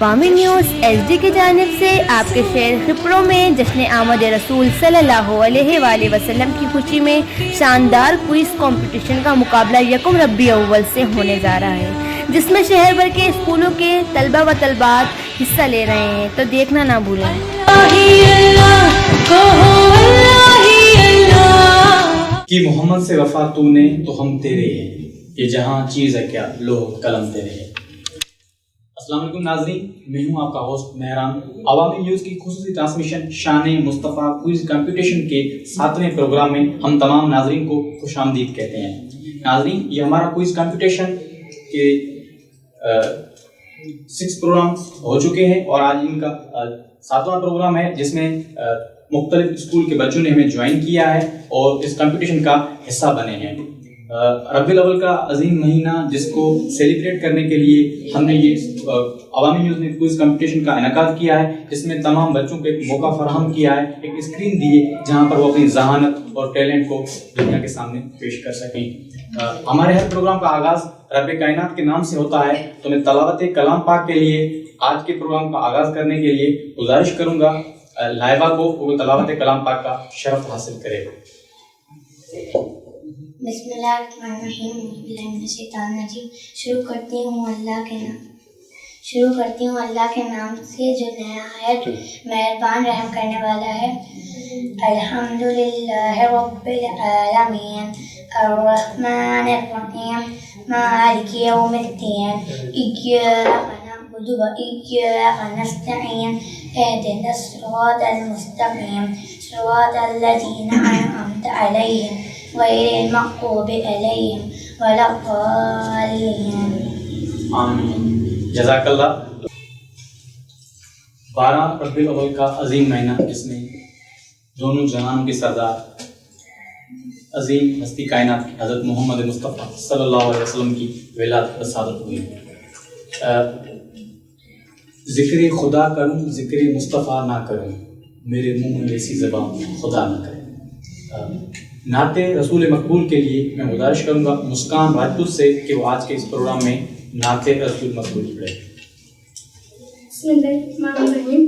वामी news HD की जानिब से आपके शहर खिपड़ों में जश्न आमद रसूल सल्लल्लाहु अलैहि वसल्लम की खुशी में शानदार क्विज़ कंपटीशन का मुकाबला यकम रबी अव्वल से होने जा रहा है, जिसमें शहर भर के स्कूलों के तलबा व तलबात हिस्सा ले रहे हैं, तो देखना ना भूलें। कि मोहम्मद से वफा तूने तो हम तेरे हैं, ये जहां चीज़ है क्या लो कलम तेरे है। अस्सलाम वालेकुम नाज़रीन, मैं हूं आपका होस्ट मेहरान। अवामी न्यूज़ की खुसूसी ट्रांसमिशन शान मुस्तफ़ा क्विज़ कंपटीशन के 7वें प्रोग्राम में हम तमाम नाज़रीन को खुशामदीद कहते हैं। नाज़रीन, ये हमारा क्विज़ कंपटीशन के 6 प्रोग्राम हो चुके हैं और आज इनका 7वां प्रोग्राम है, जिसमें मुख्तलिफ स्कूल के बच्चों ने हमें ज्वाइन किया है और इस कंपटीशन का हिस्सा बने हैं। रबीउल अव्वल का अजीम महीना, जिसको सेलिब्रेट करने के लिए हमने ये अवामी न्यूज़ ने क्विज़ कंपटीशन का इनेकाद किया है, जिसमें तमाम बच्चों को एक मौका फराहम किया है, एक स्क्रीन दी है जहां पर वो अपनी जहानत और टैलेंट को दुनिया के सामने पेश कर सकें। हमारे हर प्रोग्राम का आगाज़ रब कायनात के नाम से होता है, तो मैं तलावत कलाम पाक के लिए आज के प्रोग्राम का आगाज़ करने के लिए गुजारिश करूँगा लाइबा को वो तलावत कलाम पाक का शरफ हासिल करे। बिस्मिल्लाहिर्रहमानिर्रहीम। शुरू करती हूँ अल्लाह के नाम से जो नहायत मेहरबान रहम करने वाला है। अल्हम्दुलिल्लाहि रब्बिल आलमीन अर्रहमानिर रहीम मालिकि यौमिद्दीन इय्याका नअबुदु व इय्याका नस्तईन इहदिनस सिरातल मुस्तकीम सिरातल लज़ीना अनअमता अलैहिम गैरिल मग़्ज़ूबि अलैहिम वलद्दाल्लीन। आमीन। जज़ाकल्लाह। 12 रबीउल अव्वल का अजीम महीना, जिसमें दोनों जहानों के सरदार अजीम हस्ती कायनात हज़रत मोहम्मद मुस्तफ़ा सल्लल्लाहु अलैहि वसल्लम की विलादत व सादत हुई। ज़िक्र खुदा करूं ज़िक्र मुस्तफ़ा ना करूं, मेरे मुंह में ऐसी ज़बान खुदा ना करे। नाते रसूल मकबूल के लिए मैं गुजारिश करूंगा मुस्कान राजपूत से कि वो आज के इस प्रोग्राम में नाते रसूल मकबूल पढ़े। बिस्मिल्लाहिर्रहमानिर्रहीम।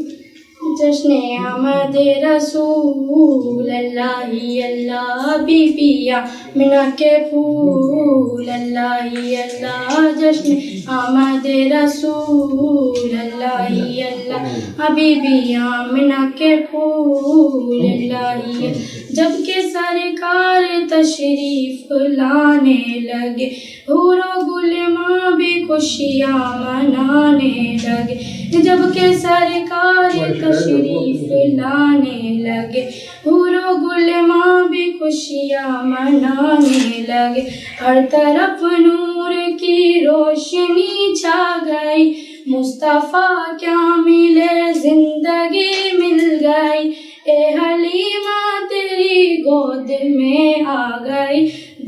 जश्न आमद रसूल अल्लाह अल्लाह बीबिया मिना के फूल अल्लाह अल्लाह। जश्न आमद रसूल अल्लाह अल्लाह हबीबिया मिना के फूल अल्लाह। जब के सरकार तशरीफ लाने लगे, हूरो गुलमा भी खुशियाँ मनाने लगे। जब के सरकार तशरीफ लाने लगे, हूरो गुलमा भी खुशियाँ मनाने लगे। हर तरफ नूर की रोशनी छा गई, मुस्तफ़ा क्या मिले जिंदगी मिल गई। ए हलीमा तेरी गोद में आ गई,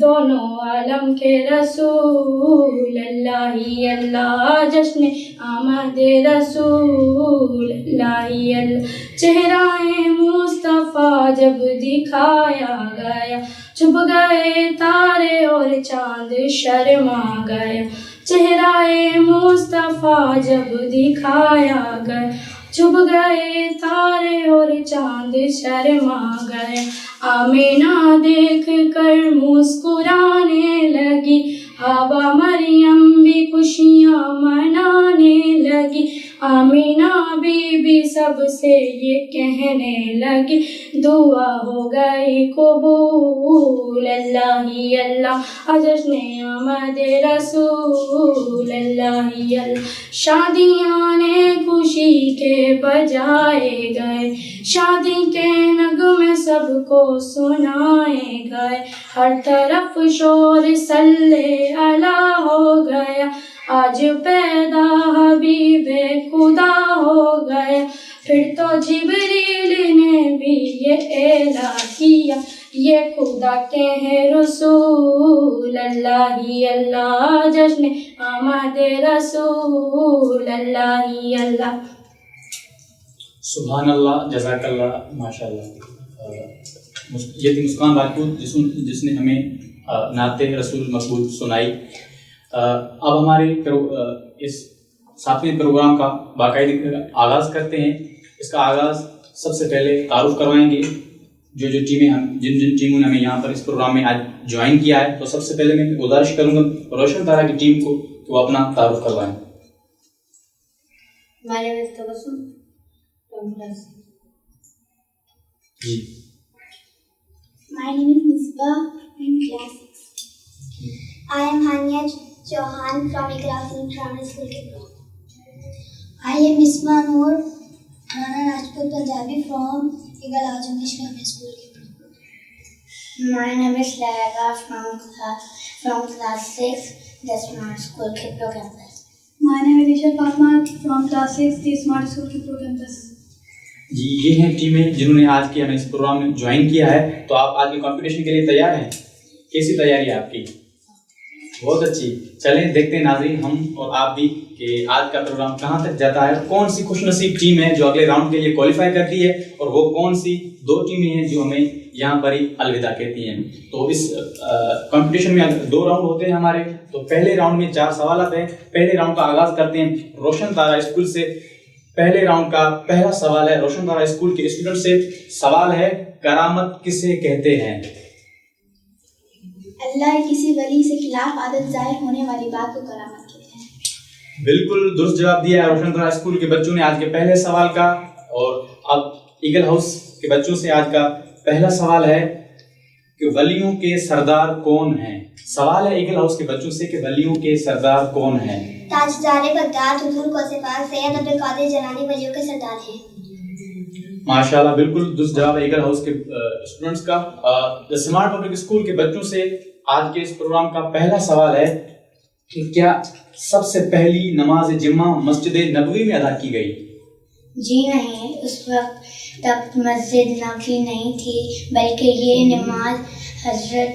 दोनों आलम के रसूल अल्लाह अल्लाह। जश्न आमद रसूल अल्लाह अल्लाह। चेहराए मुस्तफ़ा जब दिखाया गया, छुप गए तारे और चांद शर्मा गया। चेहराए मुस्तफ़ा जब दिखाया गया, छुप गए तारे और चांद शर्मा गए। आमीना देख कर मुस्कुराने लगी, हावा मरियम भी खुशियाँ मनाने लगी। आमीना बीबी सबसे ये कहने लगी, दुआ हो गई कबूल अल्लाह अल्लाह। जश्न आमद रसूल अल्लाह अल्लाह। शादियाँ ने खुशी के बजाए गए, शादी के नगमे सबको सुनाए गए। हर तरफ शोर सल्ले अला हो गया, आज पैदा हबीबे खुदा हो गया। फिर तो जिब्रील ने भी ये ऐला किया, ये खुदा के हैं रसूल अल्लाह अल्लाह। जश्न आमद रसूल अल्लाह अल्लाह। सुभान अल्लाह, जज़ाकल्लाह, माशाअल्लाह। ये थी मुस्कान राजपूत जिसने हमें नाते रसूल मकबूल सुनाई। अब हमारे इस 7वें प्रोग्राम का बाकायदे आगाज़ करते हैं। इसका आगाज़ सबसे पहले तारुफ करवाएंगे जो टीमें जिन टीमों ने हमें यहाँ पर इस प्रोग्राम में आज ज्वाइन किया है। तो सबसे पहले मैं गुजारिश करूँगा रोशन तारा की टीम को कि वो अपना तारुफ करवाएं। जी। My name is Misbah in class 6. I am Hania Chauhan from Iqra Primary School. I am Isma Noor Rana Rajput Punjabi from Eagle House English Grammar School. My name is Laila from class 6, the Smart School Kipro campus. My name is Isha Parma from class 6, the Smart School Kipro campus. जी, ये हैं टीमें जिन्होंने आज के हमें इस programme में join किया है। तो आप आज के कंपटीशन के लिए तैयार हैं? कैसी तैयारी है आपकी? बहुत अच्छी। चलें देखते हैं नाज़रीन, हम और आप भी कि आज का प्रोग्राम कहाँ तक जाता है, कौन सी खुशनसीब टीम है जो अगले राउंड के लिए क्वालिफाई करती है और वो कौन सी 2 टीमें हैं जो हमें यहाँ पर ही अलविदा कहती हैं। तो इस कंपटीशन में 2 राउंड होते हैं हमारे। तो पहले राउंड में 4 सवाल आते हैं। पहले राउंड का आगाज़ करते हैं रोशन तारा स्कूल से। पहले राउंड का पहला सवाल है रोशन तारा स्कूल के स्टूडेंट से। सवाल है, करामत किसे कहते हैं? अल्लाह किसी वली से खिलाफ आदत जाहिर होने वाली बात को करामत कहते हैं। बिल्कुल दुरुस्त जवाब दिया है रोशन तारा स्कूल के बच्चों ने आज के पहले सवाल का। और अब ईगल हाउस के बच्चों से आज का पहला सवाल है कि वलियों के सरदार कौन हैं? सवाल है ईगल हाउस के बच्चों से कि वलियों के सरदार कौन हैं? ताजदार बगदाद हुजूर गौसे-पाक सैयद अब्दुल कादिर जिलानी वलियों के सरदार हैं। माशाल्लाह, बिल्कुल दुरुस्त जवाब है ईगल हाउस के स्टूडेंट्स का। द स्मार्ट पब्लिक स्कूल के बच्चों से आज के इस प्रोग्राम का पहला सवाल है कि क्या सबसे पहली नमाज जुम्मा मस्जिद नबवी में अदा की गई? जी नहीं, उस वक्त तक मस्जिद नबवी नहीं थी, बल्कि ये नमाज हजरत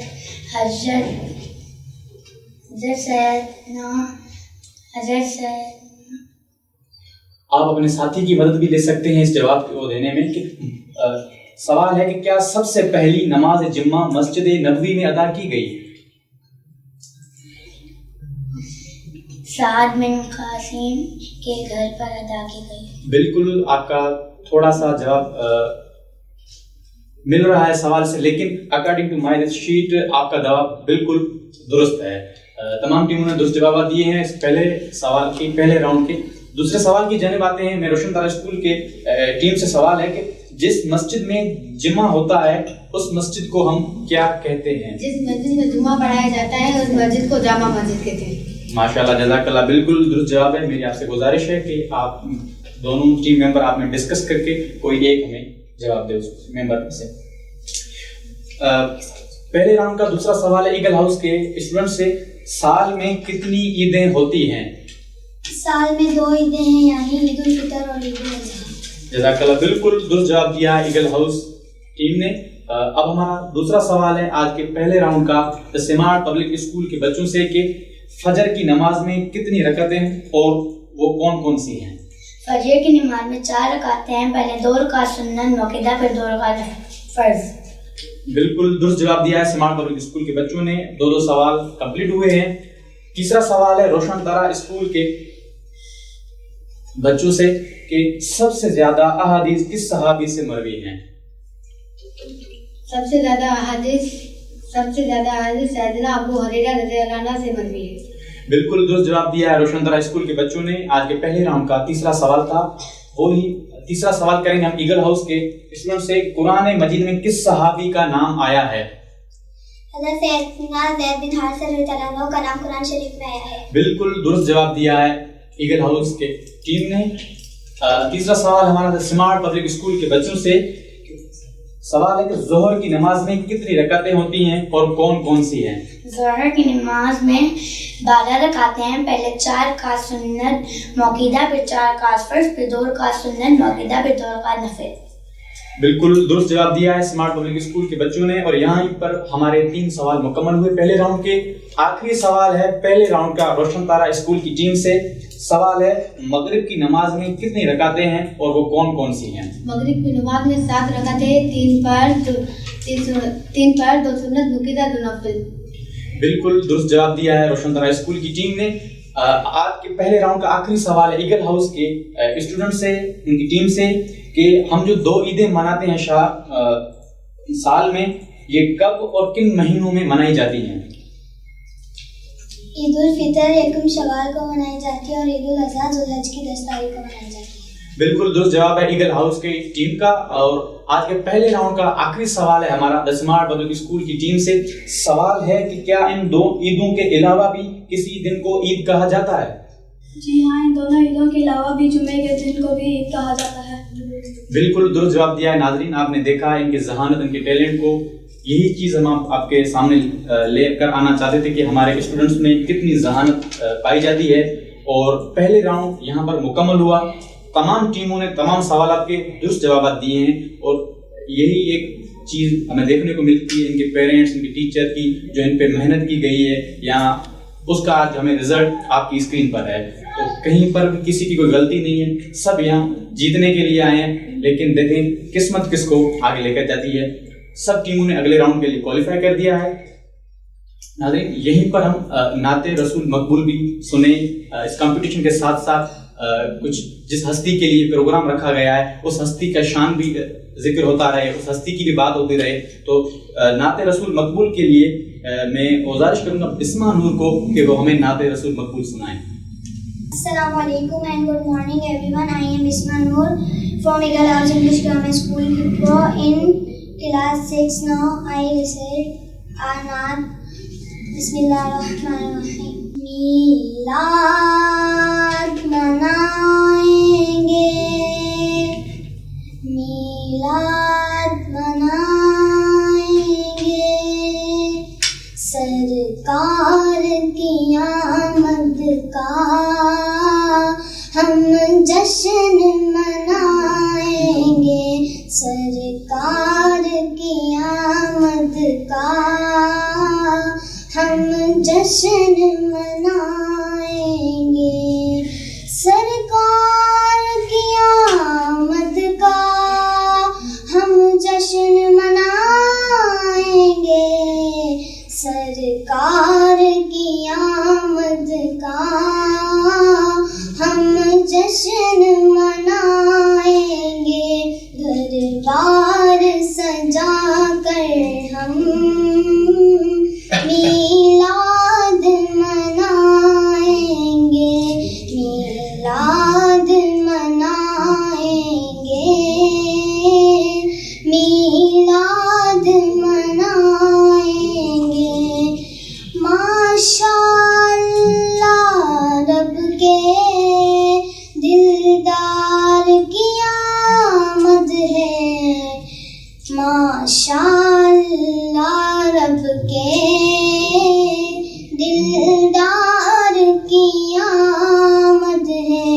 आप अपने साथी की मदद भी ले सकते हैं इस जवाब को देने में कि सवाल है कि क्या सबसे पहली नमाज जुम्मा मस्जिद नबवी में अदा की गई? साद बिन कासिम के घर पर अदा की गई। बिल्कुल, आपका थोड़ा सा जवाब मिल रहा है सवाल से, लेकिन अकॉर्डिंग टू माय शीट आपका जवाब बिल्कुल दुरुस्त है। तमाम टीमों ने दुरुस्त जवाब दिए हैं इस पहले सवाल के पहले राउंड के। दूसरे सवाल की जानिब आते हैं। मैं रोशन तारा स्कूल के टीम से सवाल है कि जिस मस्जिद में जुम्मा होता है उस मस्जिद को हम क्या कहते हैं? जिस मस्जिद में जुम्मा पढ़ाया जाता है उस मस्जिद को जामा मस्जिद कहते हैं। माशाल्लाह, जज़ाकल्लाह, बिल्कुल दुरुस्त जवाब है। मेरी आपसे गुजारिश है कि आप दोनों टीम मेंबर आप में डिस्कस करके कोई एक हमें जवाब दे उस मेंबर से। पहले राउंड का दूसरा सवाल है ईगल हाउस के स्टूडेंट से। साल में कितनी ईदें होती हैं? साल में 2 ईदें हैं, यानी ईद उल फितर और ईद उल अज़हा। जज़ाकल्लाह, बिल्कुल दुरुस्त जवाब दिया है ईगल हाउस टीम ने। अब हमारा दूसरा सवाल है आज के पहले राउंड का द स्मार्ट पब्लिक स्कूल के बच्चों से कि फजर की नमाज में कितनी रकअतें हैं और वो कौन कौन सी हैं? फजर की नमाज में 4 रकातें हैं, पहले 2 रकात सुन्नत मौक़िदा, फिर 2 रकात फर्ज। बिल्कुल दुरुस्त जवाब दिया है स्मार्ट पब्लिक स्कूल के बच्चों ने। 2 सवाल कंप्लीट हुए हैं। तीसरा सवाल है रोशन तारा स्कूल के बच्चों से कि सबसे ज्यादा अहादीस किस सहाबी से मरवी हैं? सबसे ज्यादा अहादीस सैयदना अबू हुरैरा रज़ियल्लाहु अन्हु से मरवी है। बिल्कुल दुरुस्त जवाब दिया है रोशन तारा स्कूल के बच्चों ने। आज के पहले राउंड का तीसरा सवाल था, वो ही तीसरा सवाल करेंगे हम ईगल हाउस के स्टूडेंट से। कुरान मजीद में किस सहाबी का नाम आया है? हज़रत सैयदना ज़ैद बिन हारिसा रज़ियल्लाहु अन्हु का नाम कुरान शरीफ में आया है। बिल्कुल दुरुस्त जवाब दिया है ईगल हाउस के टीम ने। तीसरा सवाल हमारा स्मार्ट पब्लिक स्कूल के बच्चों से। सवाल है कि ज़ोहर की नमाज में कितनी रकातें होती हैं और कौन कौन सी हैं? ज़ोहर की नमाज में 12 रकातें हैं, पहले 4 रकात सुन्नत मौक़िदा, फिर 4 रकात फर्ज, फिर 2 रकात सुन्नत मौक़िदा, फिर 2 रकात नफिल। बिल्कुल दुरुस्त जवाब दिया है स्मार्ट पब्लिक स्कूल के बच्चों ने। और यहाँ पर हमारे 3 सवाल मुकम्मल हुए पहले राउंड के। आखिरी सवाल है पहले राउंड का रोशन तारा स्कूल की टीम से। सवाल है मगरिब की नमाज में कितनी रकातें हैं और वो कौन कौन सी हैं? मगरिब की नमाज में 7 रकातें, 3 फर्ज, 2 सुन्नत मौक़िदा, 2 नफिल। بالکل درست جواب دیا ہے روشن طرح اسکول کی ٹیم نے. آج کے پہلے راؤنڈ کا آخری سوال ہے ایگل ہاؤس کے اسٹوڈنٹ سے, ان کی ٹیم سے, کہ ہم جو 2 عیدیں مناتے ہیں سال میں, یہ کب اور کن مہینوں میں منائی جاتی ہیں؟ عید الفطر 1 شوال کو منائی جاتی ہے اور عید الاضحیٰ ذوالحج کی 10 تاریخ کو منائی جاتی ہے. بالکل درست جواب ہے ایگل ہاؤس کی ٹیم کا. اور آج کے پہلے راؤنڈ کا آخری سوال ہے ہمارا دی اسمارٹ پبلک اسکول کی ٹیم سے. سوال ہے کہ کیا ان 2 عیدوں کے علاوہ بھی کسی دن کو عید کہا جاتا ہے؟ جی ہاں، ان دونوں عیدوں کے علاوہ بھی جمعے کے دن کو بھی عید کہا جاتا ہے. بالکل درست جواب دیا ہے. ناظرین آپ نے دیکھا ان کی ذہانت, ان کے ٹیلنٹ کو. یہی چیز ہم آپ کے سامنے لے کر آنا چاہتے تھے کہ ہمارے اسٹوڈنٹس میں کتنی ذہانت پائی جاتی ہے. اور پہلے راؤنڈ یہاں پر مکمل ہوا. تمام ٹیموں نے تمام سوالات کے درست جوابات دیے ہیں. اور یہی ایک چیز ہمیں دیکھنے کو ملتی ہے ان کے پیرنٹس, ان کے ٹیچر کی جو ان پہ محنت کی گئی ہے, یہاں اس کا آج ہمیں رزلٹ آپ کی اسکرین پر ہے. تو کہیں پر بھی کسی کی کوئی غلطی نہیں ہے, سب یہاں جیتنے کے لیے آئے ہیں. لیکن دیکھیں قسمت کس کو آگے لے کر جاتی ہے. سب ٹیموں نے اگلے راؤنڈ کے لیے کوالیفائی کر دیا ہے. ناظرین یہیں پر ہم نعت رسول مقبول بھی سنیں. اس کمپٹیشن کے ساتھ ساتھ کچھ جس ہستی کے لیے پروگرام رکھا گیا ہے اس ہستی کا شان بھی ذکر ہوتا رہے, اس ہستی کی بھی بات ہوتی رہے. تو نعت رسول مقبول کے لیے میں گزارش کروں گا بسمہ نور کو کہ وہ ہمیں نعت رسول مقبول سنائیں. السلام علیکم and good morning everyone. I am Bisma Noor from Eagle House English Grammar School, Kipro, in class 6 now. I recite our Naat. Bismillahirrahmanirrahim. میلاد منائیں گے, میلاد منائیں گے, سرکار کی آمد کا ہم جشن منائیں گے, سرکار کی آمد کا ہم جشن منائیں گے, سرکار کی آمد کا ہم جشن منائیں گے, سرکار کی آمد کا ہم جشن منائیں گے, دربار سجا کر ہم میلاد منائیں گے, میلاد منائیں گے, میلاد منائیں گے. ماشاءاللہ رب کے دلدار کی آمد ہے, ماشاءاللہ رب کے دلدار کی آمد ہے.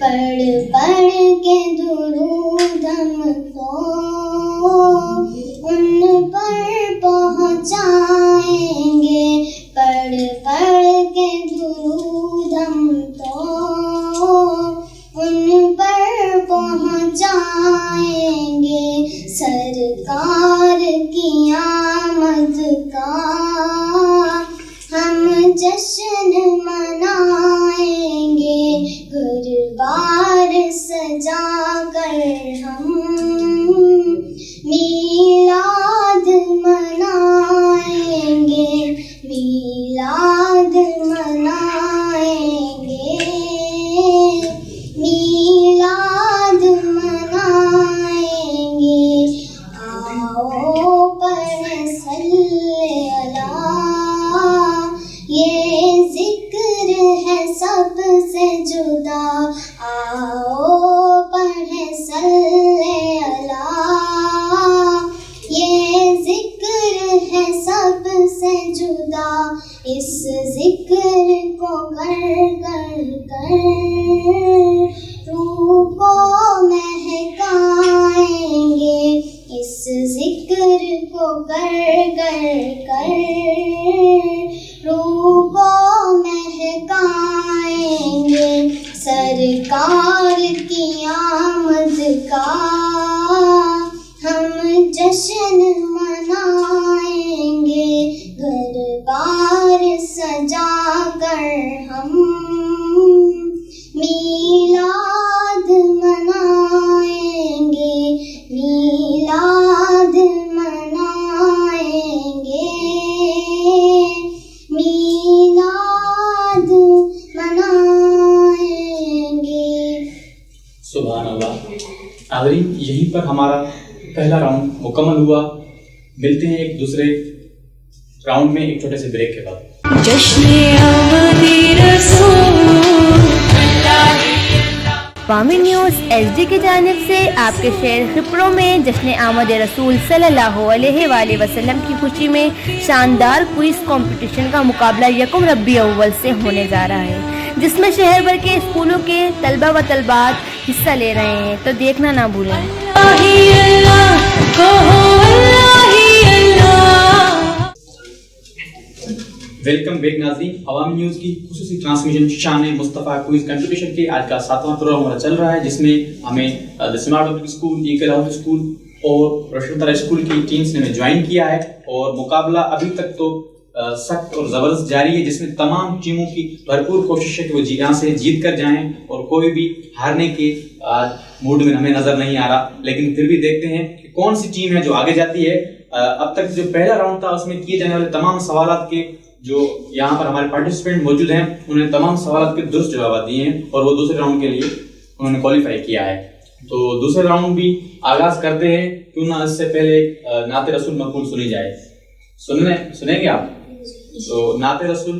پڑھ پڑھ کے درود ہم تو ان پر پہنچائیں گے, پڑھ پڑھ کے درود ہم تو ان پر پہنچائیں گے, سرکار کی آمد کا ہم جشن منائیں گے, گھر سجا کر ہم میلاد منائیں گے, میلاد منائیں گے, میلاد منائیں گے. آؤ پڑھیں صلی اللہ, یہ ذکر ہے سب سے جدا. آؤ پڑھیں صلی اللہ, یہ ذکر ہے سب سے جدا. اس ذکر کو کر کر کر روح کو مہکائیں گے, اس ذکر کو کر کر کر روح کو مہکائیں گے, سرکار کی آمد کا ہم جشن منائیں گے, دربار کر ہم میلاد منائیں گے، میلاد منائیں گے، میلاد منائیں گے۔ سبحان اللہ۔ ناظرین، یہیں پر ہمارا پہلا راؤنڈ مکمل ہوا۔ ملتے ہیں ایک دوسرے راؤنڈ میں ایک چھوٹے سے بریک کے بعد۔ فامی نیوز ایچ ڈی کی جانب سے آپ کے شہر خپرو میں جشن آمد رسول صلی اللہ علیہ وآلہ وسلم کی خوشی میں شاندار کوئز کمپٹیشن کا مقابلہ یکم ربیع الاول سے ہونے جا رہا ہے، جس میں شہر بھر کے اسکولوں کے طلبہ و طالبات حصہ لے رہے ہیں، تو دیکھنا نہ بھولیں۔ ویلکم بیک ناظرین، عوامی نیوز کی خصوصی ٹرانسمیشن شان مصطفیٰ کوئز کمپٹیشن کے آج کا 7واں پروگرام ہمارا چل رہا ہے، جس میں ہمیں smart public school, eagle house school اور روشن طرح اسکول کی ٹیمز نے ہمیں جوائن کیا ہے، اور مقابلہ ابھی تک تو سخت اور زبردست جاری ہے، جس میں تمام ٹیموں کی بھرپور کوشش ہے کہ وہ یہاں سے جیت کر جائیں، اور کوئی بھی ہارنے کے موڈ میں ہمیں نظر نہیں آ رہا، لیکن پھر بھی دیکھتے ہیں کہ کون سی ٹیم ہے جو آگے جاتی ہے۔ اب تک جو پہلا راؤنڈ تھا اس میں کیے جانے والے تمام سوالات کے جو یہاں پر ہمارے پارٹیسپینٹ موجود ہیں، انہوں نے تمام سوالات کے درست جوابات دیے ہیں، اور وہ دوسرے راؤنڈ کے لیے انہوں نے کوالیفائی کیا ہے۔ تو دوسرے راؤنڈ بھی آغاز کرتے ہیں، کیوں نہ اس سے پہلے نعت رسول مقبول سنی جائے۔ سنیں گے آپ؟ تو نعت رسول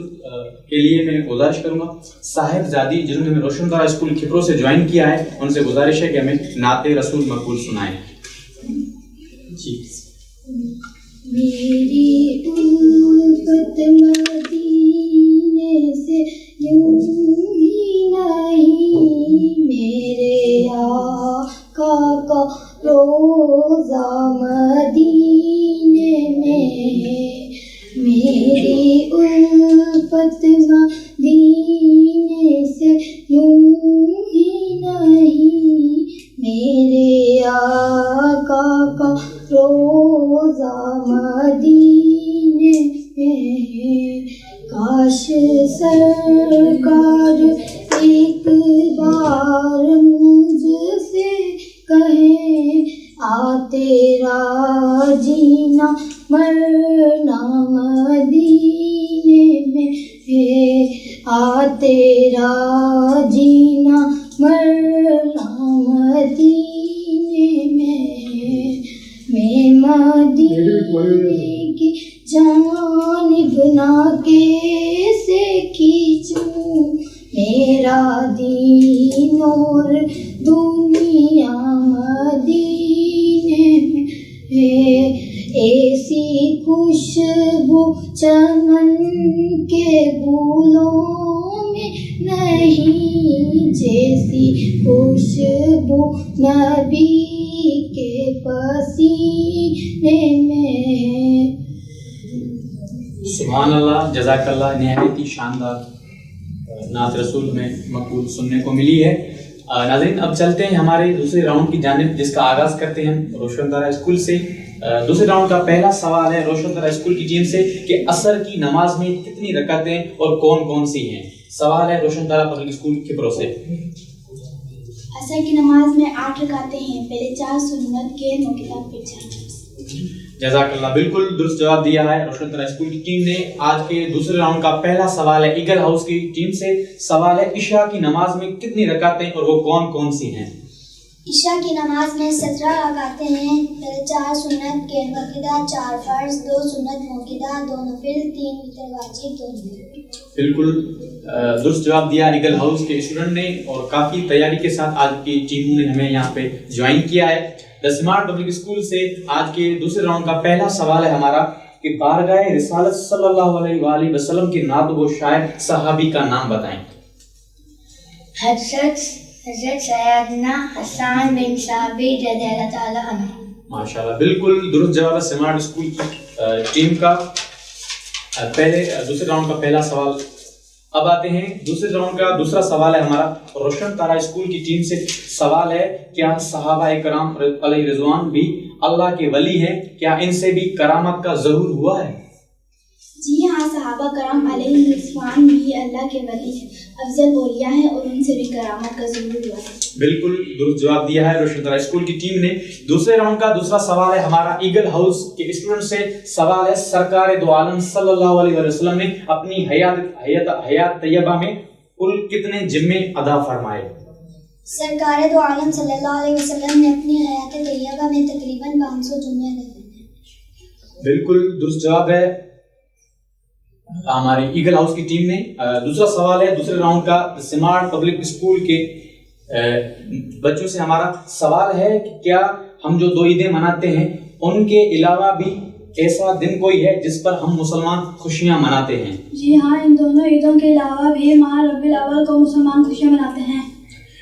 کے لیے میں گزارش کروں گا صاحب زادی، جنہوں نے ہمیں روشن طرح اسکول کھپرو سے جوائن کیا ہے، ان سے گزارش ہے کہ ہمیں نعت رسول مقبول سنائیں۔ جی۔ میری الفت مدینے سے یوں ہی نہیں، میرے آقا کا روضہ مدینے میں، میری الفت مدینے سے یوں ہی نہیں، میرے آقا کا روضہ مدینے میں، کاش سرکار ایک بار مجھ سے کہیں آ تیرا جینا مرنا مدینے میں، آ تیرا جینا مرنا مدینے میں، میں مدینے کی جانب نہ کیسے کھینچوں، میرا دین اور دنیا مدینے میں ہے، ایسی خوشبو چمن کے پھولوں میں نہیں، جیسی خوشبو نبی کے پسینے میں۔ سبحان اللہ، جزاک اللہ، نہایت ہی شاندار نعت رسول میں مقبول سننے کو ملی ہے۔ ناظرین، اب چلتے ہیں ہمارے دوسرے راؤنڈ کی جانب، جس کا آغاز کرتے ہیں روشن طرح اسکول سے۔ دوسرے راؤنڈ کا پہلا سوال ہے روشن طرح اسکول کی ٹیم سے کہ عصر کی نماز میں کتنی رکعتیں اور کون کون سی ہیں؟ سوال ہے روشن طرح پبلک اسکول کھپرو سے۔ عصر کی نماز میں 8 رکعتیں ہیں، پہلے 4 سنت کے، 9 کتاب پھر 4 نفل۔ جزاک اللہ، بالکل درست جواب دیا ہے روشن طرح اسکول کی ٹیم نے۔ آج کے دوسرے راؤنڈ کا پہلا سوال ہے ایگل ہاؤس کی ٹیم سے۔ سوال ہے عشاء کی نماز میں کتنی رکعتیں اور وہ کون کون سی ہیں؟ عشاء کی نماز میں 17 رکعتیں ہیں، پہلے 4 سنت کے واقعہ، 4 فرض، 2 سنت موقعہ، 2 نفل، 3 وتر واجب، 2 نفل۔ بالکل درست جواب دیا ایگل ہاؤس کے اسٹوڈنٹ نے، اور کافی تیاری کے ساتھ آج کی ٹیموں نے ہمیں یہاں پہ جوائن کیا ہے۔ دا اسمارٹ پبلک اسکول سے آج کے دوسرے راؤنڈ کا پہلا سوال ہے ہمارا کہ بارگاہ رسالت صلی اللہ علیہ وآلہ وسلم کے ناطق و شاعر صحابی کا نام بتائیں۔ حضرت سیدنا حسان بن ثابت رضی اللہ تعالیٰ عنہ۔ ماشاءاللہ، بالکل درست جواب ہے اسمارٹ اسکول کی ٹیم کا۔ دوسرے راؤنڈ کا پہلا سوال۔ اب آتے ہیں دوسرے راؤنڈ کا دوسرا سوال ہے ہمارا روشن طرح اسکول کی ٹیم سے۔ سوال ہے کیا صحابہ کرام علیہ رضوان بھی اللہ کے ولی ہیں؟ کیا ان سے بھی کرامت کا ظہور ہوا ہے؟ جی ہاں، صحابہ کرام علیہ الرضوان بھی اللہ کے ولی ہیں، افضل اولیاء ہیں اور ان سے بھی کرامت کا ضرور ہوا ہے۔ بالکل درست جواب دیا ہے روشن طرح اسکول کی ٹیم نے۔ دوسرے راؤنڈ کا دوسرا سوال ہے ہمارا ایگل ہاؤس کے اسٹوڈنٹ سے۔ سوال ہے سرکار دو عالم صلی اللہ علیہ وسلم نے اپنی حیات طیبہ میں کل کتنے جمعے ادا فرمائے؟ سرکار دو عالم صلی اللہ علیہ وسلم نے اپنی حیات طیبہ میں تقریباً 500 جمعے ادا فرمائے۔ بالکل درست جواب ہے ہماری ایگل ہاؤس کی ٹیم نے۔ دوسرا سوال ہے دوسرے راؤنڈ کا سمارٹ پبلک اسکول کے بچوں سے ہمارا سوال ہے کہ کیا ہم جو 2 عیدیں مناتے ہیں ان کے علاوہ بھی ایسا دن کوئی ہے جس پر ہم مسلمان خوشیاں مناتے ہیں؟ جی ہاں، ان دونوں عیدوں کے علاوہ بھی ماہ ربیع الاول کو مسلمان خوشیاں مناتے ہیں۔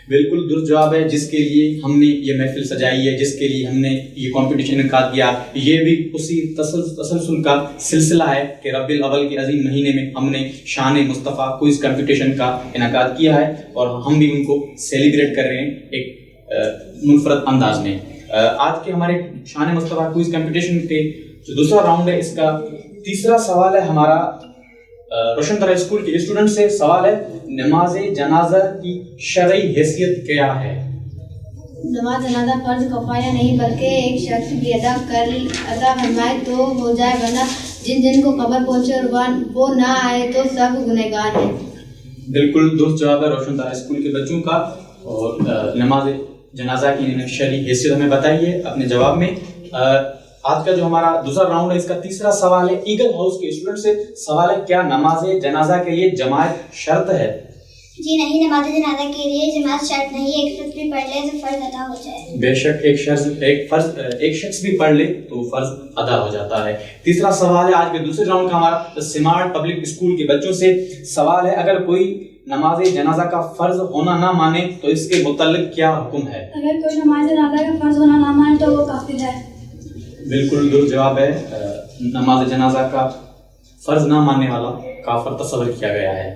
بالکل درست جواب ہے، جس کے لیے ہم نے یہ محفل سجائی ہے، جس کے لیے ہم نے یہ کمپٹیشن انعقاد کیا، یہ بھی اسی تسلسل کا سلسلہ ہے کہ ربیع الاول کے عظیم مہینے میں ہم نے شان مصطفیٰ کوئز کمپٹیشن کا انعقاد کیا ہے اور ہم بھی ان کو سیلیبریٹ کر رہے ہیں ایک منفرد انداز میں۔ آج کے ہمارے شان مصطفیٰ کوئز کمپٹیشن کے جو دوسرا راؤنڈ ہے، اس کا تیسرا سوال ہے ہمارا روشن طرح اسکول کے اسٹوڈنٹ سے۔ سوال ہے نماز جنازہ کی شرعی حیثیت کیا ہے؟ نماز جنازہ فرض کفایہ نہیں بلکہ ایک شخص بھی ادا فرمائے تو ہو جائے، ورنہ جن کو قبر پہنچے اور وہ نہ آئے تو سب گنہگار ہیں۔ بالکل درست جواب ہے روشن طرح اسکول کے بچوں کا، اور نماز جنازہ کی شرعی حیثیت ہمیں بتائیے اپنے جواب میں۔ آج کا جو ہمارا دوسرا راؤنڈ ہے، اس کا تیسرا سوال ہے ایگل ہاؤس کے اسٹوڈنٹ سے۔ سوال ہے کیا نماز جنازہ کے لیے جماعت شرط ہے؟ جی نہیں، نماز جنازہ کے لیے جماعت شرط نہیں، ایک شخص بھی پڑھ لے تو فرض ادا ہو جائے۔ بے شک ایک شخص بھی پڑھ لے تو فرض ادا ہو جاتا ہے۔ تیسرا سوال ہے آج کے دوسرے راؤنڈ کا ہمارا سمارٹ پبلک اسکول کے بچوں سے۔ سوال ہے اگر کوئی نماز جنازہ کا فرض ہونا نہ مانے تو اس کے متعلق کیا حکم ہے؟ اگر کوئی نماز جنازہ کا فرض ہونا نہ مانے تو وہ کافر ہے۔ بالکل درست جواب ہے، نماز جنازہ کا فرض نہ ماننے والا کافر تصور کیا گیا ہے۔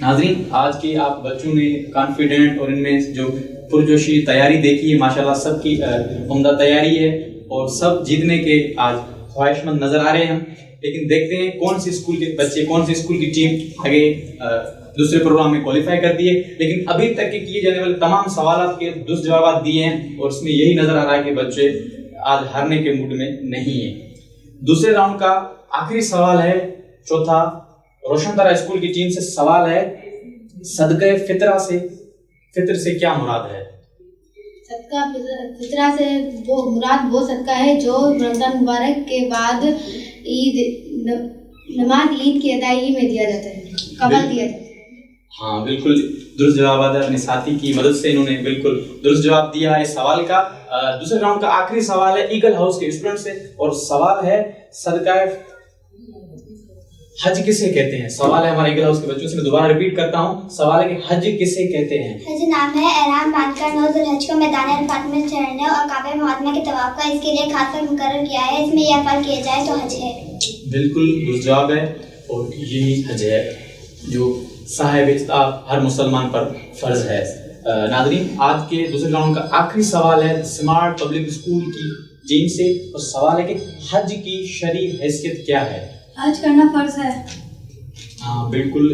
ناظرین، آج کے آپ بچوں نے کانفیڈنٹ اور ان میں جو پرجوشی تیاری دیکھی ہے، ماشاءاللہ سب کی عمدہ تیاری ہے اور سب جیتنے کے آج خواہش مند نظر آ رہے ہیں۔ لیکن دیکھتے ہیں کون سی اسکول کے بچے، کون سی اسکول کی ٹیم آگے دوسرے پروگرام میں کوالیفائی کرتی ہے۔ لیکن ابھی تک کے کیے جانے والے تمام سوالات کے درست جوابات دیے ہیں اور اس میں یہی نظر آ رہا ہے کہ بچے آج ہارنے کے موڈ میں نہیں ہیں۔ دوسرے راؤنڈ کا آخری سوال ہے چوتھا روشن طرح اسکول کی ٹیم سے۔ سوال ہے صدقہ فطر سے کیا مراد ہے؟ صدقہ فطرہ سے وہ مراد وہ صدقہ ہے جو رمضان مبارک کے بعد نماز عید کی ادائیگی میں دیا جاتا ہے، قبل دیا جاتا ہے۔ ہاں بالکل درست جواب ہے، اپنے ساتھی کی مدد سے انہوں نے بالکل درست جواب دیا ہے اس سوال کا۔ دوسرے راؤنڈ کا آخری سوال ہے ایگل ہاؤس کے اسٹوڈنٹ سے اور سوال ہے صدقہ حج کسے کہتے ہیں؟ سوال ہے ہمارے ایگل ہاؤس کے بچوں سے، میں دوبارہ ریپیٹ کرتا ہوں، سوال ہے کہ حج کسے کہتے ہیں؟ حج نام ہے احرام باندھ کر 9 ذوالحج کو میدان عرفات میں چڑھنے اور کعبہ معظمہ کے طواف کا، اس کے لیے خاص وقت مقرر کیا ہے، اس میں یہ عمل کیا جائے تو حج ہے۔ بالکل درست جواب ہے، اور یہی حج ہے جو صاحب استطاعت ہر مسلمان پر فرض ہے۔ ناظرین، آج کے دوسرے راؤنڈ کا آخری سوال ہے اسمارٹ پبلک اسکول کی ٹیم سے، اور سوال ہے کہ حج کی شرعی حیثیت کیا ہے؟ حج کرنا فرض ہے۔ ہاں بالکل،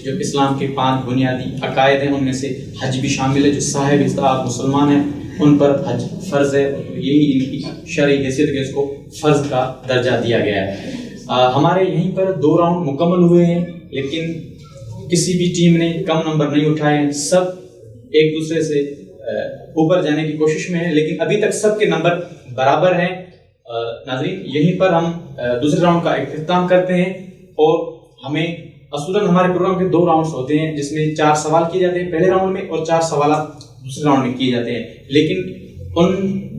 جو اسلام کے 5 بنیادی عقائد ہیں ان میں سے حج بھی شامل ہے۔ جو صاحب استطاعت مسلمان ہیں ان پر حج فرض ہے، اور یہی ان کی شرعی حیثیت ہے کہ اس کو فرض کا درجہ دیا گیا ہے۔ ہمارے یہیں پر 2 راؤنڈ مکمل ہوئے ہیں، لیکن کسی بھی ٹیم نے کم نمبر نہیں اٹھائے ہیں، سب ایک دوسرے سے اوپر جانے کی کوشش میں ہیں، لیکن ابھی تک سب کے نمبر برابر ہیں۔ ناظرین، یہیں پر ہم دوسرے راؤنڈ کا اختتام کرتے ہیں، اور ہمیں اصولاً ہمارے پروگرام کے 2 راؤنڈز ہوتے ہیں جس میں 4 سوال کیے جاتے ہیں پہلے راؤنڈ میں اور 4 سوالات دوسرے راؤنڈ میں کیے جاتے ہیں، لیکن ان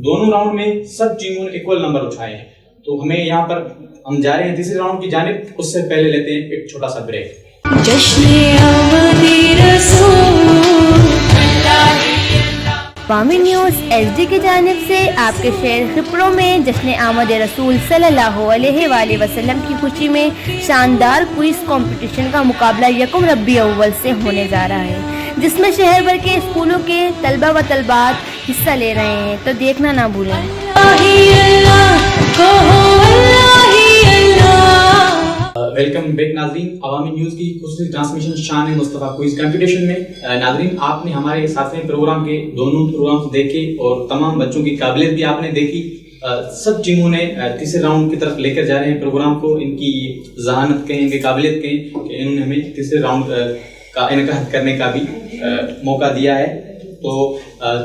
دونوں راؤنڈ میں سب ٹیموں نے ایکول نمبر اٹھائے ہیں۔ تو ہمیں یہاں پر ہم جا رہے ہیں تیسرے راؤنڈ کی جانب، اس سے پہلے لیتے ہیں ایک چھوٹا سا بریک۔ پامی نیوز ایچ ڈی کی جانب سے آپ کے شہر خپرو میں جشن آمد رسول صلی اللہ علیہ وآلہ وسلم کی خوشی میں شاندار کوئز کمپٹیشن کا مقابلہ 1 ربیع الاول سے ہونے جا رہا ہے، جس میں شہر بھر کے اسکولوں کے طلبہ و طالبات حصہ لے رہے ہیں، تو دیکھنا نہ بھولیں۔ ویلکم بیک ناظرین. عوامی نیوز کی خصوصی ٹرانسمیشن شان مصطفیٰ کوئز کمپٹیشن میں ناظرین آپ نے ہمارے ساتویں پروگرام کے دونوں پروگرامز دیکھے اور تمام بچوں کی قابلیت بھی آپ نے دیکھی. سب ٹیموں نے تیسرے راؤنڈ کی طرف لے کر جا رہے ہیں پروگرام کو. ان کی ذہانت کہیں, ان کی قابلیت کہیں کہ انہوں نے ہمیں تیسرے راؤنڈ کا انعقاد کرنے کا بھی موقع دیا ہے. تو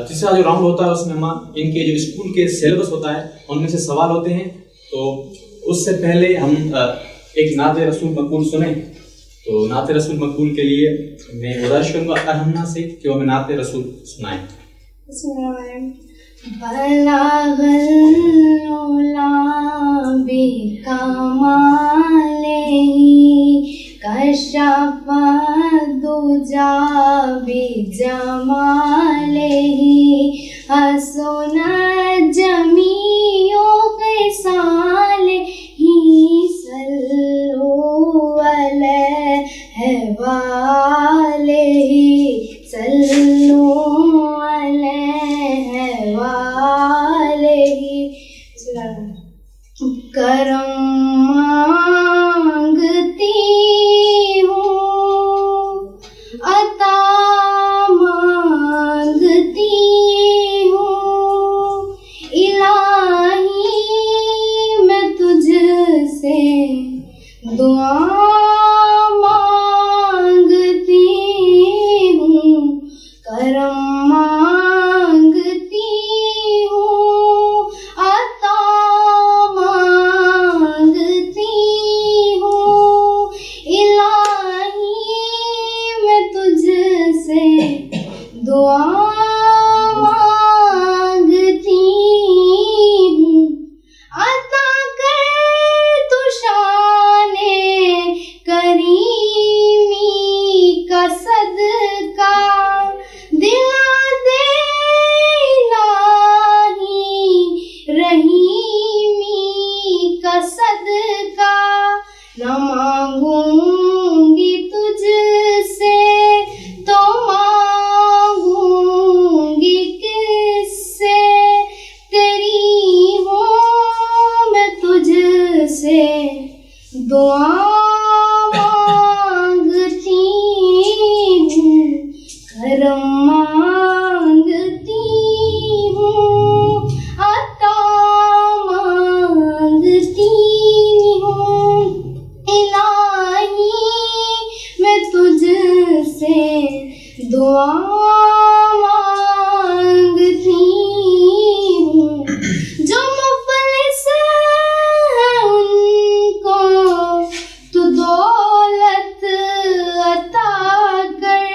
تیسرا جو راؤنڈ ہوتا ہے اس میں ہم ان کے جو اسکول کے سلیبس ہوتا ہے ان میں سے سوال ہوتے ہیں. تو اس سے پہلے ہم ایک نعت رسول مقبول سنیں. تو نعت رسول مقبول کے لیے میں گزارش کروں گا ارحمنا سے کہ وہ ہمیں نعت رسول سنائیں. بلغ العلا بکمالہ کشف الدجا بجمالہ حسنت جمیع خصالہ صلوا علیہ وآلہ صلوا علیہ وآلہ. کرم مانگتی ہوں عطا مانگتی ہوں الہی میں تجھ سے دعا مانگتی ہوں. کرم مانگتی ہوں عطا مانگتی ہوں الہی میں تجھ سے دعا مانگتی ہوں. عطا کر تو شان کریمی کا صدقہ دلا دے الہی رحیمی کا صدقہ. نہ مانگوں گی تجھ سے تو مانگوں گی کس سے تیری ہوں میں تجھ سے دعا مانگتی ہوں. کرم مانگتی ہوں عطا مانگتی ہوں الہی میں تجھ سے دعا مانگتی ہوں. جو مفلس ہیں ان کو تو دولت عطا کر,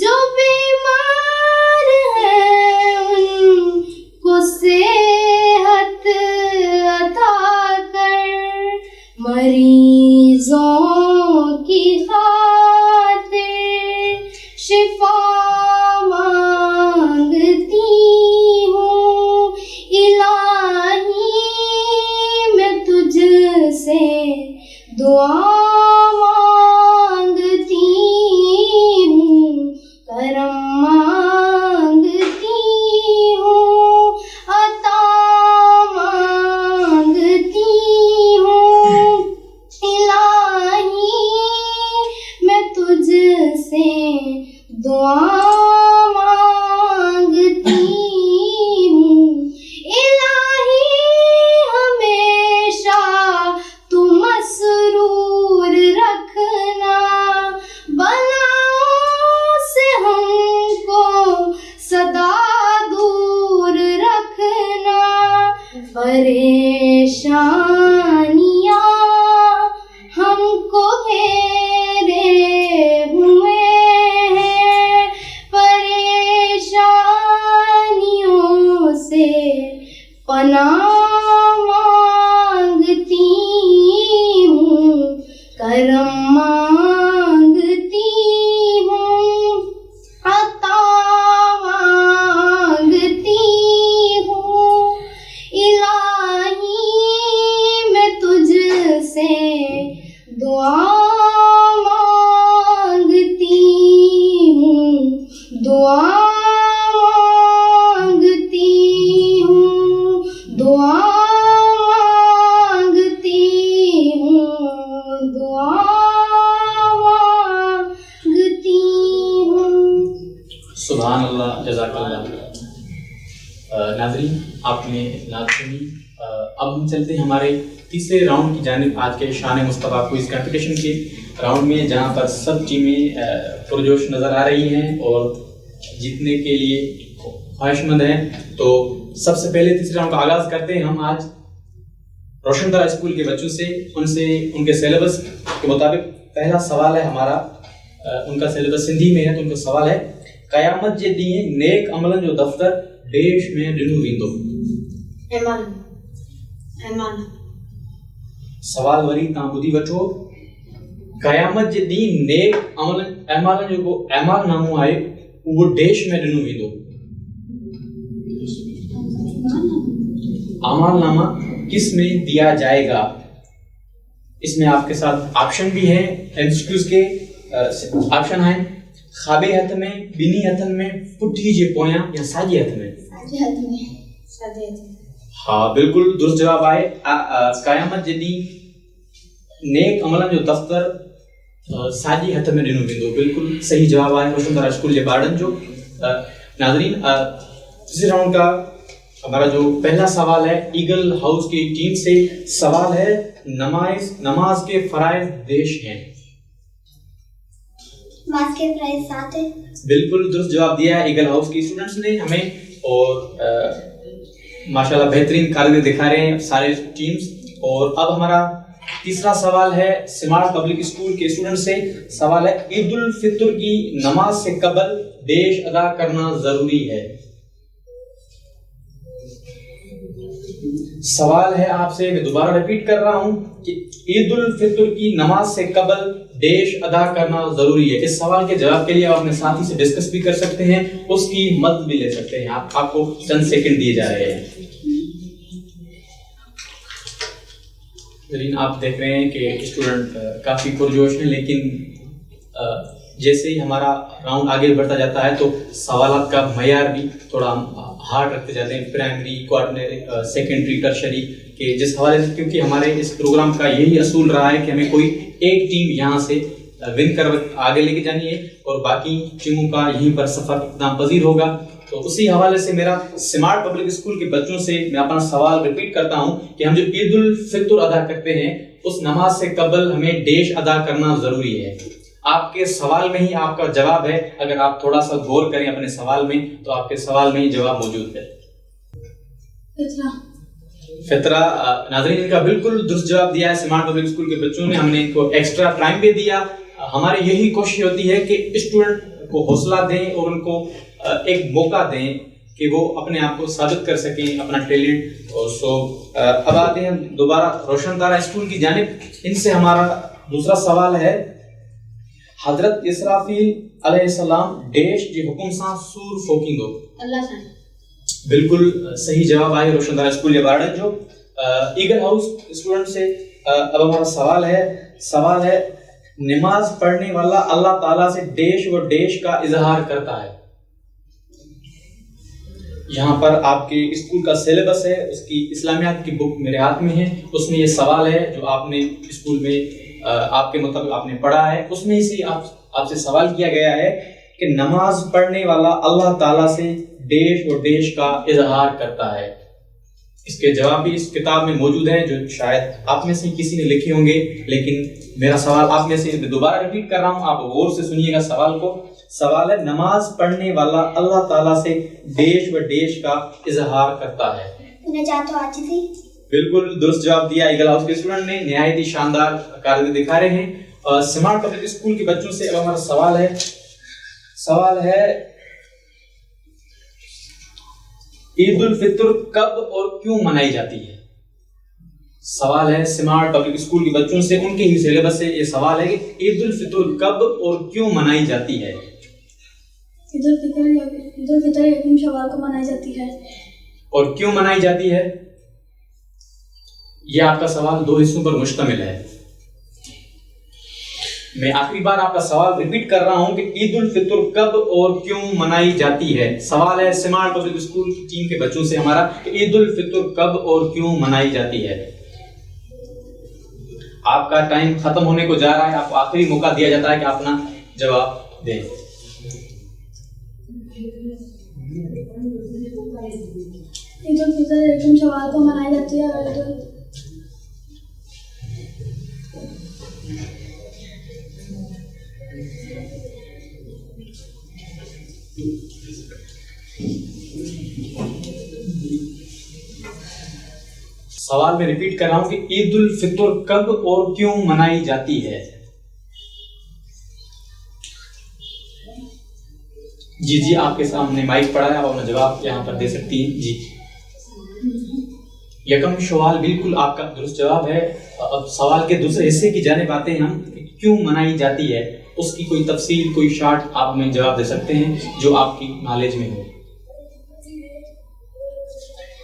جو بیمار ہیں ان کو صحت عطا کر. مریضوں کی خاطر شفا مانگتی ہوں الہی میں تجھ سے دعا مانگتی ہوں. کرم مانگتی ہوں عطا مانگتی ہوں الہی میں تجھ سے دعا مانگتی ہوں. الہی ہمیشہ تو مسرور رکھنا, بلاؤں سے ہم کو سدا دور رکھنا. پریشانیاں ہم کو گھیرے ہوئے ہیں, سبحان اللہ، جزاک اللہ۔ ناظرین، آپ نے نعت سنی۔ اب ہم چلتے ہیں ہمارے تیسرے راؤنڈ کی جانب، آج کے شان مصطفیٰ کوئز کمپٹیشن کے راؤنڈ میں، جہاں پر سب ٹیمیں پرجوش نظر آ رہی ہیں اور جیتنے کے لیے خواہش مند ہیں۔ تو سب سے پہلے تیسرے راؤنڈ کا آغاز کرتے ہیں ہم آج روشن دارا اسکول کے بچوں سے ان کے سیلیبس کے مطابق۔ پہلا سوال ہے ہمارا، ان کا سیلیبس سندھی میں ہے، تو ان کا سوال ہے قیامت جے ڈینہں نیک عملن جو دفتر دیش میں ڈنو ویندو۔ ایمان سوال وری تاں ٻڌي وٺو، قیامت جے ڏींहुं نیک اعمالن جو اعمال نامو آهي اهو دیش میں ڏنو ويندو۔ اعمال نامہ کس میں دیا جائے گا؟ اس میں آپ کے ساتھ آپشن بھی ہیں، ایمسیکیوز کے آپشن ہیں خابے ہتھ میں، بنی ہتھن میں، پٹھی جے پویاں یا ساجے ہتھ میں۔ ہاں بالکل درست جواب آئے۔ قیامت جے ॾींहुं نیک عملن جو دفتر ساجی ہتھ میں ڈنو ویندو، بالکل صحیح جواب آئے روشن دارا اسکول جے ॿारनि جو۔ ناظرین، تیسرے راؤنڈ کا ہمارا جو پہلا سوال ہے ایگل ہاؤس کی ٹیم سے، سوال ہے نماز کے فرائض دیش ہیں۔ نماز کے فرائض 7 ہیں۔ بالکل درست جواب دیا ہے ایگل ہاؤس کی اسٹوڈنٹس نے ہمیں، اور ماشاءاللہ بہترین کارکردگی دکھا رہے ہیں سارے ٹیمز۔ اور اب ہمارا تیسرا سوال ہے سمارٹ پبلک اسکول کے اسٹوڈنٹ سے، سوال ہے عید الفطر کی نماز سے قبل دیش ادا کرنا ضروری ہے۔ سوال ہے آپ سے، میں دوبارہ ریپیٹ کر رہا ہوں کہ عید الفطر کی نماز سے قبل دیش ادا کرنا ضروری ہے۔ اس سوال کے جواب کے لیے آپ اپنے ساتھی سے ڈسکس بھی کر سکتے ہیں، اس کی مدد بھی لے سکتے ہیں، آپ کو چند سیکنڈ دیے جا رہے ہیں۔ آپ دیکھ رہے ہیں کہ اسٹوڈنٹ کافی پرجوش ہیں، لیکن جیسے ہی ہمارا راؤنڈ آگے بڑھتا جاتا ہے تو سوالات کا معیار بھی تھوڑا ہارڈ رکھتے جاتے ہیں، پرائمری، کوارڈنری، سیکنڈری، ٹرشری کہ جس حوالے سے، کیونکہ ہمارے اس پروگرام کا یہی اصول رہا ہے کہ ہمیں کوئی ایک ٹیم یہاں سے ون کر آگے لے کے جانی ہے اور باقی ٹیموں کا یہیں پر سفر اقدام پذیر ہوگا۔ تو اسی حوالے سے میرا سمارٹ پبلک اسکول کے بچوں سے میں اپنا سوال ریپیٹ کرتا ہوں کہ ہم جو عید الفطر ادا کرتے ہیں اس نماز سے قبل ہمیں دیش ادا کرنا ضروری ہے۔ آپ کے سوال میں ہی آپ کا جواب ہے، اگر آپ تھوڑا سا غور کریں اپنے سوال میں تو آپ کے سوال میں ہی جواب موجود ہے۔ فطرہ، ناظرین ان کا بالکل درست جواب دیا ہے سمارٹ پبلک اسکول کے بچوں نے، ہم نے ان کو ایکسٹرا ٹائم بھی دیا۔ ہماری یہی کوشش ہوتی ہے کہ اسٹوڈنٹ کو حوصلہ دیں اور ان کو ایک موقع دیں کہ وہ اپنے آپ کو ثابت کر سکیں، اپنا ٹیلنٹ۔ اور اب آتے ہیں دوبارہ روشن دارا اسکول کی جانب، ان سے ہمارا دوسرا سوال ہے حضرت اسرافیل علیہ السلام دیش جی حکم سان سور فوکیندو۔ اللہ سان بالکل صحیح جواب آئے روشن دارا اسکول کے ॿारनि جو۔ ایگل ہاؤس اسٹوڈنٹ سے اب ہمارا سوال ہے نماز پڑھنے والا اللہ تعالیٰ سے دیش و دیش کا اظہار کرتا ہے۔ یہاں پر آپ کے اسکول کا سیلیبس ہے، اس کی اسلامیات کی بک میرے ہاتھ میں ہے، اس میں یہ سوال ہے جو آپ نے اسکول میں آپ کے مطابق آپ نے پڑھا ہے، اس میں سے آپ سے سوال کیا گیا ہے کہ نماز پڑھنے والا اللہ تعالیٰ سے دیش و دیش کا اظہار کرتا ہے۔ اس کے جواب بھی اس کتاب میں موجود ہیں جو شاید آپ میں سے کسی نے لکھے ہوں گے، لیکن میرا سوال آپ میں سے دوبارہ ریپیٹ کر رہا ہوں، آپ غور سے سنیے گا سوال کو۔ سوال ہے نماز پڑھنے والا اللہ تعالیٰ سے دیش و دیش کا اظہار کرتا ہے۔ بالکل درست جواب دیا ایگل ہاؤس کے اسٹوڈنٹ نے، نہایت ہی شاندار کارکردگی دکھا رہے ہیں۔ سمارٹ پبلک اسکول کے بچوں سے اب ہمارا سوال ہے عید الفطر کب اور کیوں منائی جاتی ہے؟ سوال ہے سمارٹ پبلک اسکول کے بچوں سے، ان کے ہی سیلیبس سے یہ سوال ہے کہ عید الفطر کب اور کیوں منائی جاتی ہے؟ عید الفطر یکم شوال کو منائی جاتی ہے۔ اور کیوں منائی جاتی ہے؟ یہ آپ کا سوال 2 حصوں پر مشتمل ہے۔ میں آخری بار آپ کا سوال ریپیٹ کر رہا ہوں کہ عید الفطر کب اور کیوں منائی جاتی ہے۔ سوال ہے سمارٹ پبلک اسکول کی ٹیم کے بچوں سے ہمارا کہ عید الفطر کب اور کیوں منائی جاتی ہے۔ آپ کا ٹائم ختم ہونے کو جا رہا ہے، آپ کو آخری موقع دیا جاتا ہے کہ آپ اپنا جواب دیں۔ यकम शवाल को मनाई जाती है और तो सवाल में रिपीट कर रहा हूं कि ईद उल फितर कब और क्यों मनाई जाती है? जी जी, आपके सामने माइक पड़ा है और जवाब यहाँ पर दे सकती हैं जी। यकम शवाल बिल्कुल आपका दुरुस्त जवाब है। अब सवाल के दूसरे हिस्से की जानिब आते हैं हम, क्यों मनाई जाती है, उसकी कोई तफसील, कोई शॉर्ट आप हमें जवाब दे सकते हैं जो आपकी नॉलेज में हो।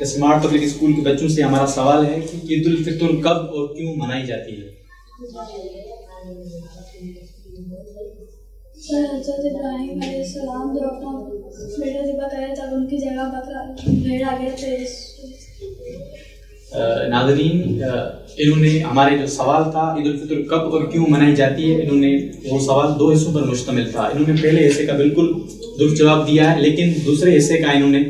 स्मार्ट पब्लिक स्कूल के बच्चों से हमारा सवाल है कि ईद उल फितर कब और क्यों मनाई जाती है? हज़रत इब्राहीम अलैहिस्सलाम जो अपना बेटा ज़िबा करे तब उनकी जगह बकरा भेड़ आ गया थे। नाज़रीन, इन्होंने हमारे जो सवाल था ईद उल फितर कब और क्यों मनाई जाती है, इन्होंने वो सवाल दो हिस्सों पर मुश्तमिल था। इन्होंने पहले हिस्से का बिल्कुल दुरुस्त जवाब दिया है, लेकिन दूसरे हिस्से का इन्होंने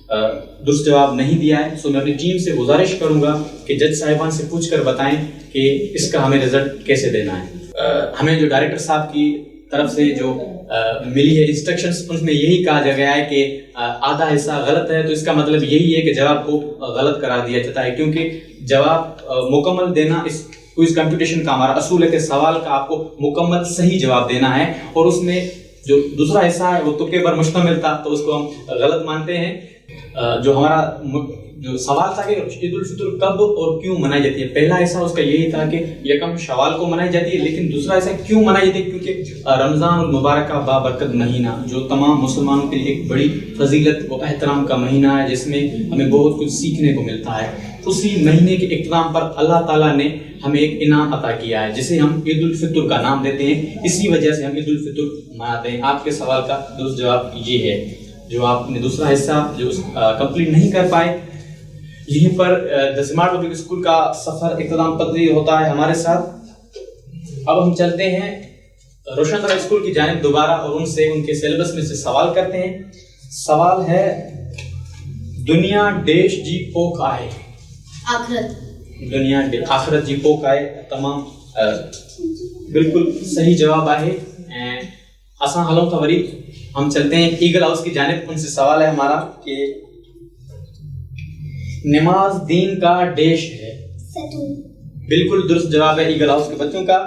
दुरुस्त जवाब नहीं दिया है। सो मैं अपनी टीम से गुजारिश करूंगा कि जज साहिबान से पूछ कर बताएं कि इसका हमें रिजल्ट कैसे देना है। हमें जो डायरेक्टर साहब की तरफ से जो मिली है इंस्ट्रक्शंस, उसमें यही कहा गया है कि आधा हिस्सा गलत है, तो इसका मतलब यही है कि जवाब को गलत करार दिया जाता है, क्योंकि जवाब मुकम्मल देना इस क्विज कंपटीशन का हमारा असूल है कि सवाल का आपको मुकम्मल सही जवाब देना है, और उसमें जो दूसरा हिस्सा है वो तुक्के पर मुश्तमिल था, तो उसको हम गलत मानते हैं। जो हमारा जो सवाल था कि ईद उल फितर कब और क्यों मनाई जाती है, पहला हिस्सा उसका यही था कि यकम शवाल को मनाई जाती है, लेकिन दूसरा हिस्सा क्यों मनाई जाती है, क्योंकि रमज़ान उल मुबारक का बाबरकत महीना जो तमाम मुसलमानों के लिए एक बड़ी फजीलत व एहतराम का महीना है, जिसमें हमें बहुत कुछ सीखने को मिलता है। उसी महीने के इख्तिताम पर अल्लाह ताला ने हमें एक इनाम अता किया है जिसे हम ईद उल फितर का नाम देते हैं, इसी वजह से हम ईद उल फितर मनाते हैं। आपके सवाल का दुरुस्त जवाब ये है। जो आपने दूसरा हिस्सा जो कंप्लीट नहीं कर पाए, यहीं पर द स्मार्ट पब्लिक स्कूल का सफर इख्तिताम पदरी होता है हमारे साथ। अब हम चलते हैं रोशनतरा स्कूल की जानिब दोबारा और उनसे उनके सिलेबस में से सवाल करते हैं। सवाल है, दुनिया डैश जी पोक आए? आखिरत। दुनिया आखिरत जी पोक आए, तमाम बिल्कुल सही जवाब आए। आसान हलों का वरीद। हम चलते हैं ईगल हाउस की जानिब, उनसे सवाल है हमारा कि नमाज दीन का डैश है? सतून। बिल्कुल दुरुस्त जवाब है ईगल हाउस के बच्चों का।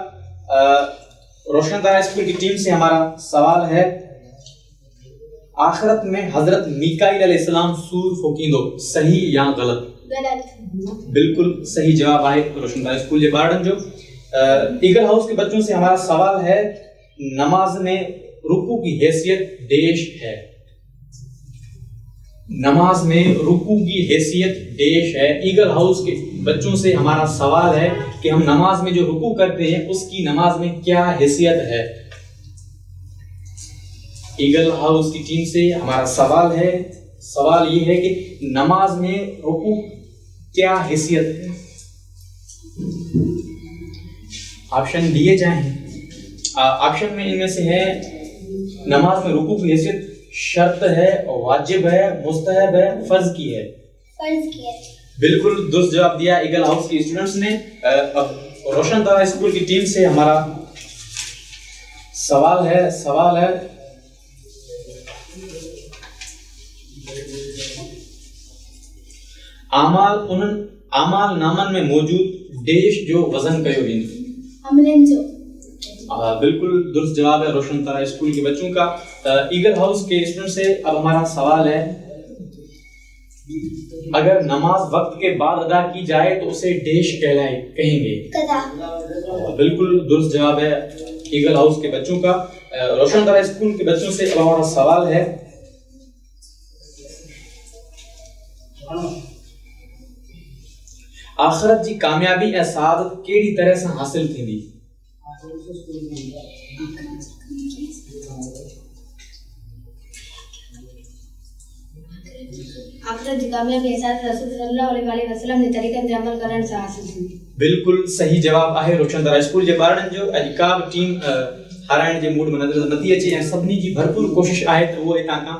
रोशनतरा स्कूल की टीम से हमारा सवाल है, आखिरत में हजरत मीकाईल अलैहिस्सलाम सूर फूकींदो, सही या गलत? गलत। बिल्कुल सही जवाब आए रोशनतरा स्कूल जे बारन जो। ईगल हाउस के बच्चों से हमारा सवाल है, नमाज में रुकू की हैसियत डैश है? नमाज में रुकू की हैसियत डैश है। ईगल हाउस के बच्चों से हमारा सवाल है कि हम नमाज में जो रुकू करते हैं उसकी नमाज में क्या हैसियत है? ईगल हाउस की टीम से हमारा सवाल है, सवाल ये है कि नमाज में रुकू क्या हैसियत है? ऑप्शन दिए जाएं। ऑप्शन में इनमें से है, नमाज में रुकू की हैसियत शर्त है, वाजिब है, मुस्तहब है, फर्ज की है? फर्ज की है। बिल्कुल दुरुस्त जवाब दिया ईगल हाउस के स्टूडेंट्स ने। अब रोशनतरा स्कूल की टीम से हमारा सवाल है आमाल नामन में मौजूद डैश जो वजन कयो वेंदो? अमलन जो। बिल्कुल दुरुस्त जवाब है रोशनतरा स्कूल के बच्चों का। ईगल हाउस के स्टूडेंट से अब हमारा सवाल है, अगर नमाज वक्त के बाद अदा की जाए तो उसे डैश कहेंगे? कदा। बिल्कुल दुरुस्त जवाब है ईगल हाउस के बच्चों का। रोशनतरा स्कूल के बच्चों से अब हमारा सवाल है, आखिरत जी कामयाबी ऐ सादत केड़ी तरह से हासिल थींदी? आखिरत जी कामयाबी ऐ सादत रसूल सल्लल्लाहु अलैहि वसल्लम ने तरीक़े ते अमल करण से हासिल थी। बिल्कुल सही जवाब आहे रोशनतरा स्कूल जे बारन जो। अज का भी टीम हाराइण जे मूड में नथी अचे ऐं सभिनी जी भरपूर कोशिश आहे त उहो हितां खां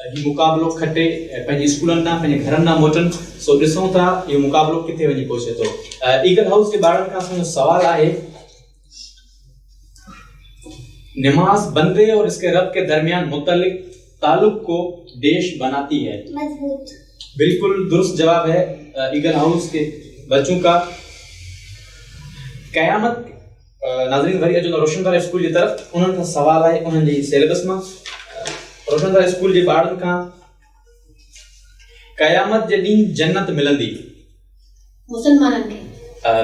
ही मुक़ाबिलो खटे पंहिंजे स्कूलनि ॾांहुं पंहिंजे घरनि ॾांहुं मोटनि। सो ॾिसूं था इहो मुक़ाबिलो किथे वञी पहुचे थो। ईगल हाउस जे ॿारनि खां असांजो सुवालु आहे, नमाज बंदे और इसके रब के दरमियान मुतल्लिक ताल्लुक को देश बनाती है। मजबूत। बिल्कुल दुरुस्त जवाब है ईगल हाउस के बच्चों का। क़यामत नाज़रीन वरी अचो रोशनदार स्कूल जी तरफ़। उन्हनि खां सवाल आहे उन्हनि जी सिलेबस मां। रोशनदार स्कूल जे ॿारनि खां, क़यामत जे ॾींहुं जन्नत मिलंदी? मुसलमाननि खे।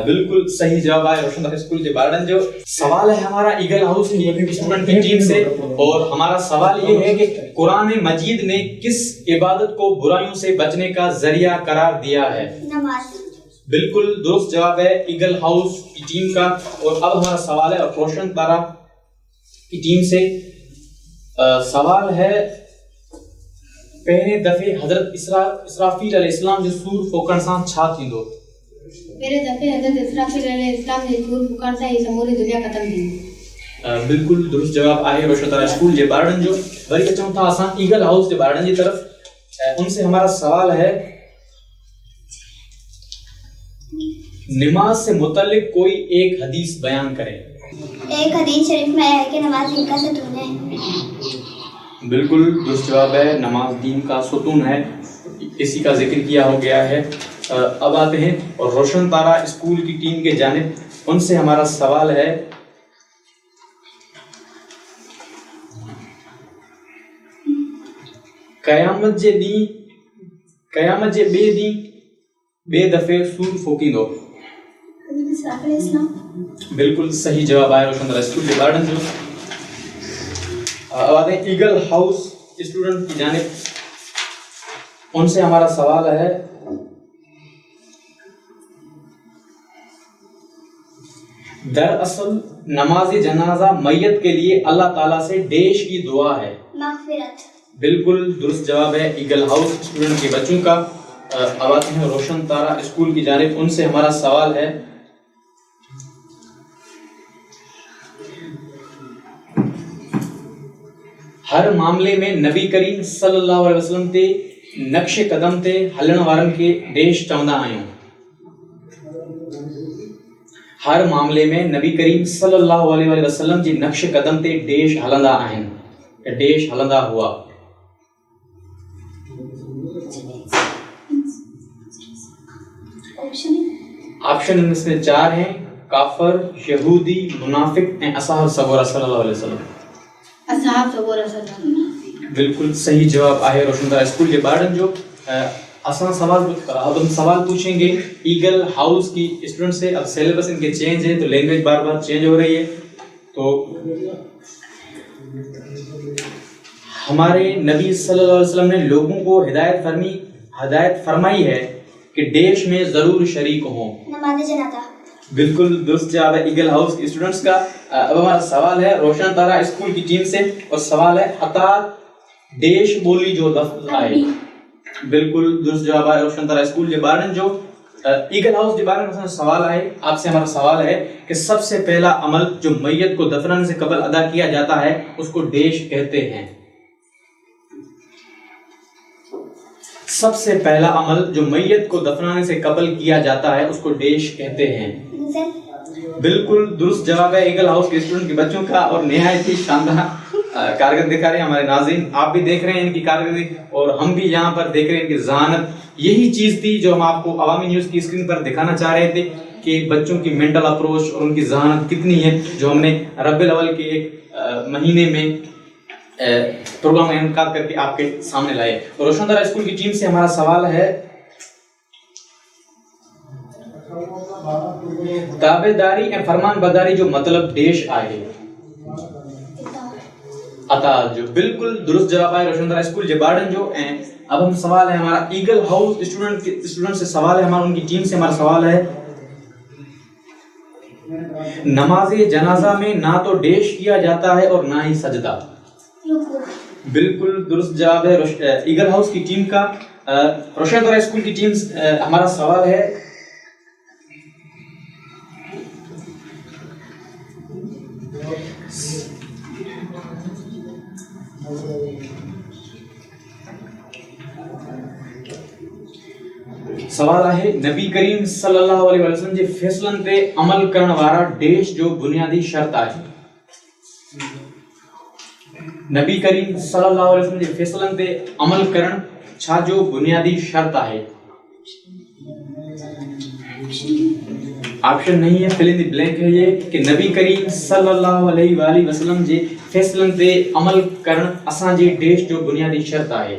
बिल्कुल सही जवाब है रोशनदार स्कूल के बारडन। जो सवाल है हमारा ईगल हाउस की स्टूडेंट की टीम से, और हमारा सवाल ये है कि कुरान मजीद ने किस इबादत को बुराइयों से बचने का जरिया करार दिया है? नमाज। बिल्कुल दुरुस्त जवाब है ईगल हाउस की टीम का। और अब हमारा सवाल है रोशन तारा की टीम से। सवाल है, पहले दफे हजरत इसराफील अलैहिस्सलाम जो सूर फूकण सां छा थींदो? पहिरें दफ़े हज़रत इसराफील अलैहिस्सलाम जे सूर फूकण सां ही समूरी दुनिया ख़त्म थी। बिल्कुल दुरुस्त जवाब आहे रोशन तारा स्कूल जे ॿारनि जो। वरी अचूं था असां ईगल हाउस जे ॿारनि जी तरफ़। उनसे हमारा सवाल है, नमाज से मुतल्लिक कोई एक हदीस बयान करें। एक हदीस शरीफ में है कि नमाज दीन का सतून है। बिल्कुल दुरुस्त जवाब है, नमाज दीन का सुतून है, इसी का जिक्र किया हो गया है। अब आते हैं और रोशन तारा स्कूल की टीम के जानिब। उनसे हमारा सवाल है, क़यामत जे ॿिए ॾींहुं ॿिए दफ़े सूर फूकींदो? हज़रत इसराफील अलैहिस्सलाम। बिल्कुल सही जवाब आहे रोशन तारा स्कूल के ॿारनि जो। अब आते हैं ईगल हाउस स्टूडेंट की जानिब। उनसे हमारा सवाल है, दरअसल नमाज जनाजा मैयत के लिए अल्लाह ताला से डेश की दुआ है? मग़फ़िरत। बिल्कुल दुरुस्त जवाब है ईगल हाउस स्टूडेंट के बच्चों का। अब आते हैं रोशन तारा स्कूल की जानिब। उनसे हमारा सवाल है, हर मामले में नबी करीम सल्लल्लाहु अलैहि वसल्लम ते नक्शे कदम ते हलण वारनि के देश चवंदा आहियूं? हर मामले में नबी करीम सल्लल्लाहु अलैहि वसल्लम जी नक्शे कदम ते देश हलंदा आहिनि, देश हलंदा हुआ। ऑप्शन इसमें 4 हैं, काफर, यहूदी, मुनाफिक ऐं असहाब सगोरा सल्लल्लाहु अलैहि वसल्लम। असहाब सगोरा सल्लल्लाहु। बिल्कुल सही जवाब आहे रोशनदार स्कूल के बारडन जो। असां अब हम सवाल पूछेंगे ईगल हाउस की स्टूडेंट से। अब सिलेबस इनके चेंज है तो लैंग्वेज बार बार चेंज हो रही है। तो हमारे नबी सल्लल्लाहु अलैहि वसल्लम ने लोगों को हिदायत फरमाई है कि देश में जरूर शरीक हो। नमाज जनाजा। बिल्कुल दुरुस्त जवाब है ईगल हाउस के स्टूडेंट्स का। अब हमारा सवाल है रोशन तारा स्कूल की टीम से, और सवाल है हतात देश बोली जो लफ्ज आए। बिल्कुल दुरुस्त जवाब है रोशन तारा स्कूल के बारे में। जो ईगल हाउस के बारे में सवाल है आपसे, हमारा सवाल है कि सबसे पहला अमल जो मैयत को दफनाने से कबल अदा किया जाता है उसको देश कहते हैं। सबसे पहला अमल जो मैयत को दफनाने से कबल किया जाता है उसको देश कहते हैं। बिल्कुल दुरुस्त जवाब है ईगल हाउस के स्टूडेंट के बच्चों का। और निहायत ही शानदार कारकर्दगी दिखा रहे हैं हमारे नाज़रीन। आप भी देख रहे हैं इनकी कारकर्दगी और हम भी यहाँ पर देख रहे हैं इनकी ज़हानत। यही चीज़ थी जो हम आपको अवामी न्यूज़ की स्क्रीन पर दिखाना चाह रहे थे कि बच्चों की मेंटल अप्रोच और उनकी ज़हानत कितनी है, जो हमने रब्बिल अव्वल के एक महीने में प्रोग्राम इनकाद करके आपके सामने लाए। और रोशनदारा स्कूल की टीम से हमारा सवाल है, ताबेदारी और फरमानबरदारी जो मतलब देश आए अता जो। बिल्कुल दुरुस्त जवाब है रोशनदारा स्कूल जे बारडन जो। अब हम सवाल है हमारा ईगल हाउस स्टूडेंट से सवाल है हमारा, उनकी टीम से हमारा सवाल है, नमाज जनाजा में ना तो डेश किया जाता है और ना ही सजदा। बिल्कुल दुरुस्त जवाब है ईगल हाउस की टीम का। रोशनदारा स्कूल की टीम हमारा सवाल है, सवाल आहे नबी करीम सल्लल्लाहु अलैहि वसल्लम जे फैसलन ते अमल करण वारा देश जो बुनियादी शर्त आहे। नबी करीम सल्लल्लाहु अलैहि वसल्लम जे फैसलन ते अमल करण छा जो बुनियादी शर्त आहे। ऑप्शन नहीं है, फिल इन द ब्लैंक है ये कि नबी करीम सल्लल्लाहु अलैहि वसल्लम जे फैसलन ते अमल करण असां जे देश जो बुनियादी शर्त आहे।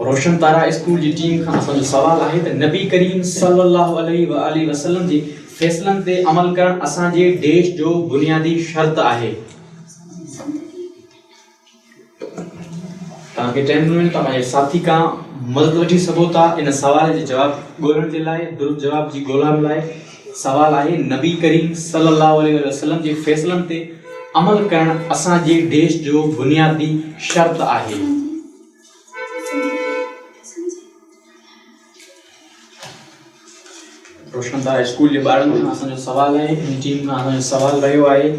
रोशन तारा स्कूल जी टीम खां असांजो सवाल आहे त नबी करीम सल्लल्लाहु अलैहि वसल्लम जे फैसलन ते अमल करण असां जे देश जो बुनियादी शर्त आहे। तव्हांखे 10 मिनट तव्हांजे साथी खां मदद वठी सघो था इन सवाल जे जवाब ॻोल्हण जे लाइ। दुरुस्त जवाब जी ॻोल्हण लाइ सवाल आहे नबी करीम सल्लल्लाहु अलैहि वसल्लम जे फैसलन ते अमल करण असां जे देश जो बुनियादी शर्त आहे। रोशन तारा स्कूल जे ॿारनि खां असांजो सवाल आहे, इन टीम खां असांजो सवाल रहियो आहे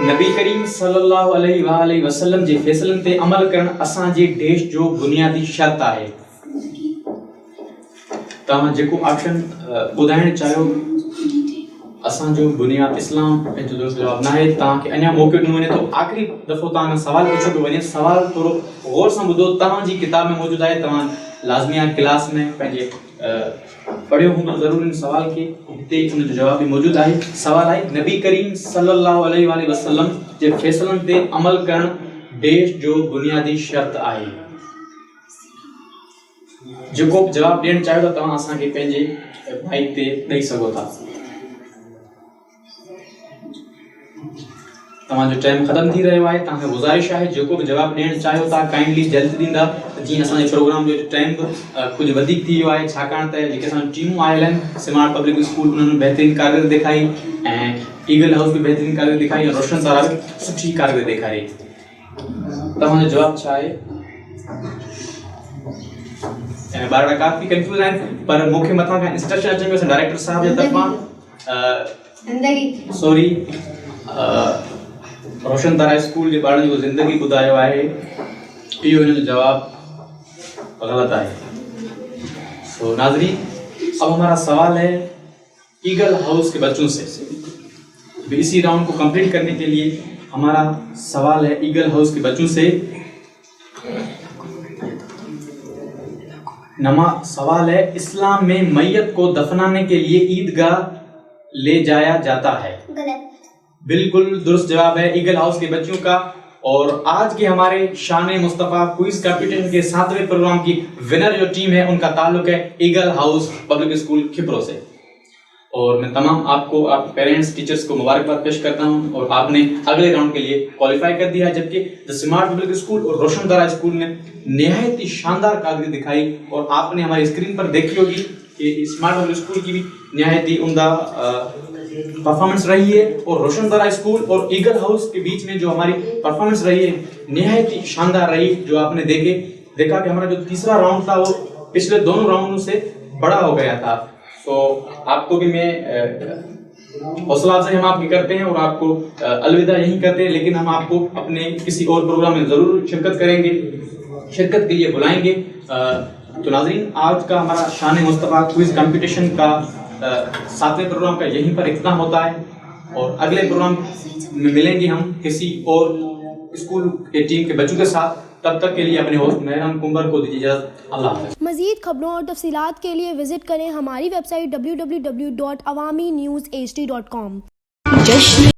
नबी करीम सल्लल्लाहु अलैहि वसल्लम जे फैसलन ते अमल करण असां जे देश जो बुनियादी शर्त आहे। तव्हां जेको ऑप्शन ॿुधाइण चाहियो असांजो बुनियाद इस्लाम पंहिंजो दुरुस्त जवाब न आहे। तव्हांखे अञा मौक़ो ॾिनो वञे थो, आख़िरी दफ़ो तव्हां सवाल पुछो पियो वञे। सवाल थोरो गौर सां ॿुधो, तव्हांजी किताब में मौजूदु आहे, तव्हां लाज़मी आहे क्लास में पंहिंजे पढ़ियो हूंदो ज़रूर इन सवाल खे, हिते उन जो जवाब बि मौजूदु आहे। सवाल आहे नबी करीम सल्लल्लाहु अलैहि वसल्लम जे फैसलनि ते अमल करण देश जो बुनियादी शर्त आहे। जेको बि जवाब ॾियणु चाहियो था तव्हां असांखे पंहिंजे माइक ते ॾेई सघो था। तव्हांजो टाइम ख़तम थी रहियो आहे। तव्हांखे गुज़ारिश आहे जेको बि जवाब ॾियणु चाहियो था काइंडली जल्दी ॾींदा, जीअं असांजे प्रोग्राम जो टाइम बि कुझु वधीक थी वियो आहे, छाकाणि त जेके असांजूं टीमूं आयल आहिनि स्मार्ट पब्लिक स्कूल उन्हनि बहितरीन कारकर्दगी ॾेखारी ऐं ईगल हाउस बि बहितरीन कारकर्दगी ॾेखारी ऐं रोशन तारा बि सुठी कारकर्दगी ॾेखारी। तव्हांजो जवाबु छा आहे? ऐं ॿार काफ़ी कंफ्यूज़ आहिनि, पर मूंखे मथां खां इंस्ट्रक्शन अचनि पियो डायरेक्टर साहब जे तरफ़ां सॉरी रोशन तारा स्कूल जे ॿारनि जो ज़िंदगी ॿुधायो आहे, इहो हिन जो जवाब गलत है। सो नाज़रीन, अब हमारा सवाल है ईगल हाउस के बच्चों से। इसी राउंड को कंप्लीट करने के लिए हमारा सवाल है ईगल हाउस के बच्चों से। सवाल है इस्लाम में मैयत को दफनाने के लिए ईदगाह ले जाया जाता है। गलत। बिल्कुल दुरुस्त जवाब है ईगल हाउस के बच्चों का। और आज के हमारे शान मुस्तफा क्विज कंपटीशन के 7वें प्रोग्राम की विनर जो टीम है उनका ताल्लुक है ईगल हाउस पब्लिक स्कूल खिपरो से। और मैं तमाम आपको आपके पेरेंट्स टीचर्स को मुबारकबाद पेश करता हूं और आपने अगले राउंड के लिए क्वालिफाई कर दिया है, जबकि द स्मार्ट पब्लिक स्कूल और रोशन तारा स्कूल ने निहायत ही शानदार कारकर्दगी दिखाई। और आपने हमारी स्क्रीन पर देखी होगी कि स्मार्ट पब्लिक स्कूल की भी निहायत ही उम्दा परफॉर्मेंस रही है और रोशन तारा स्कूल और ईगल हाउस के बीच में जो हमारी परफॉर्मेंस रही है निहायत ही शानदार रही। जो आपने देखा कि हमारा जो तीसरा राउंड था वो पिछले दोनों राउंडों से बड़ा हो गया था। तो आपको भी मैं हौसला अफजाई हम आपकी करते हैं और आपको अलविदा यही करते हैं, लेकिन हम आपको अपने किसी और प्रोग्राम में जरूर शिरकत करेंगे, शिरकत के लिए बुलाएंगे। तो नाज़रीन, आज का हमारा शान मुस्तफा क्विज कंपटीशन का 7वें प्रोग्राम का यहीं पर इख्तिताम होता है और अगले प्रोग्राम में मिलेंगे हम किसी और स्कूल के टीम के बच्चों के साथ। तब तक के लिए अपने होस्ट मेहरान कुंबर को दीजिए इजाज़त। अल्लाह हाफ़िज़। मज़ीद खबरों और तफसीलात के लिए विजिट करें हमारी वेबसाइट www.awamiNewsHD.com।